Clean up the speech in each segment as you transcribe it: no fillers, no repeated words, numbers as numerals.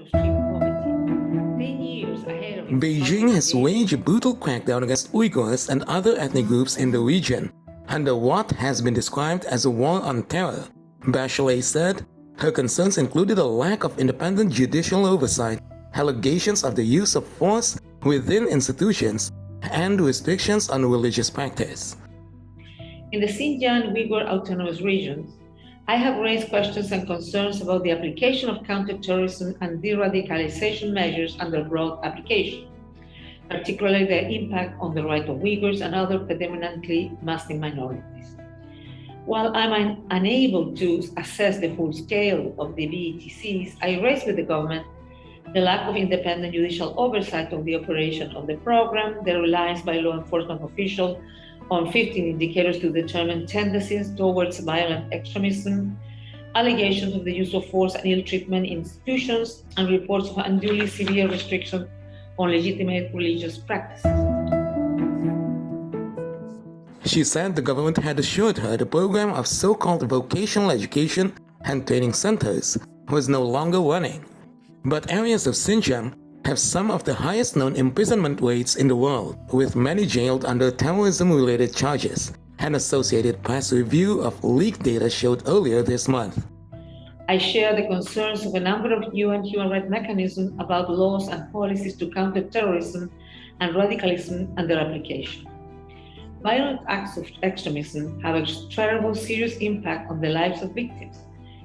extreme poverty. 10 years ahead of its Beijing has waged a brutal crackdown against Uyghurs and other ethnic groups in the region, under what has been described as a war on terror. Bachelet said her concerns included a lack of independent judicial oversight, allegations of the use of force within institutions, and restrictions on religious practice. In the Xinjiang Uyghur Autonomous Regions, I have raised questions and concerns about the application of counterterrorism and de-radicalization measures under broad application, particularly their impact on the right of Uyghurs and other predominantly Muslim minorities. While I'm unable to assess the full scale of the BETCs, I raised with the government the lack of independent judicial oversight of the operation of the program, the reliance by law enforcement officials on 15 indicators to determine tendencies towards violent extremism, allegations of the use of force and ill treatment in institutions, and reports of unduly severe restrictions on legitimate religious practices. She said the government had assured her the program of so-called vocational education and training centers was no longer running. But areas of Xinjiang have some of the highest known imprisonment rates in the world, with many jailed under terrorism-related charges, an Associated Press review of leaked data showed earlier this month. I share the concerns of a number of UN human rights mechanisms about laws and policies to counter terrorism and radicalism and their application. Violent acts of extremism have a terrible, serious impact on the lives of victims,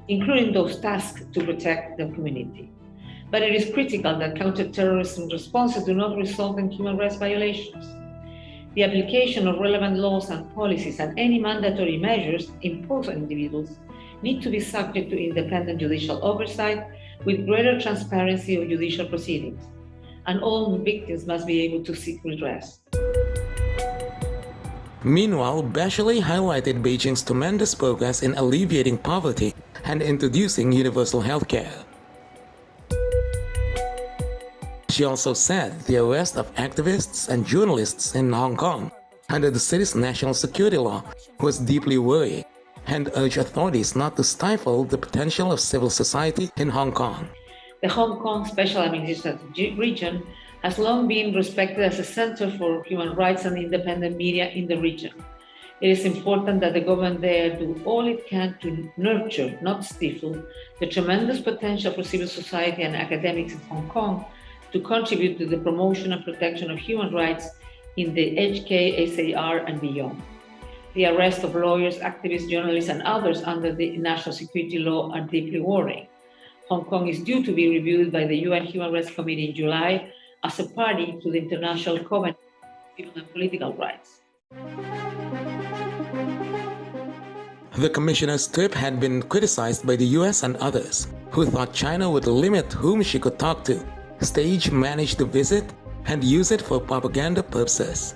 including those tasked to protect the community. But it is critical that counter-terrorism responses do not result in human rights violations. The application of relevant laws and policies and any mandatory measures imposed on individuals need to be subject to independent judicial oversight with greater transparency of judicial proceedings, and all victims must be able to seek redress. Meanwhile, Bachelet highlighted Beijing's tremendous progress in alleviating poverty and introducing universal healthcare. She also said the arrest of activists and journalists in Hong Kong under the city's national security law was deeply worrying, and urged authorities not to stifle the potential of civil society in Hong Kong. The Hong Kong Special Administrative Region has long been respected as a center for human rights and independent media in the region. It is important that the government there do all it can to nurture, not stifle, the tremendous potential for civil society and academics in Hong Kong to contribute to the promotion and protection of human rights in the HKSAR and beyond. The arrest of lawyers, activists, journalists, and others under the national security law are deeply worrying. Hong Kong is due to be reviewed by the UN Human Rights Committee in July as a party to the International Covenant on Civil and Political Rights. The commissioner's trip had been criticized by the US and others, who thought China would limit whom she could talk to, stage manage the visit, and use it for propaganda purposes.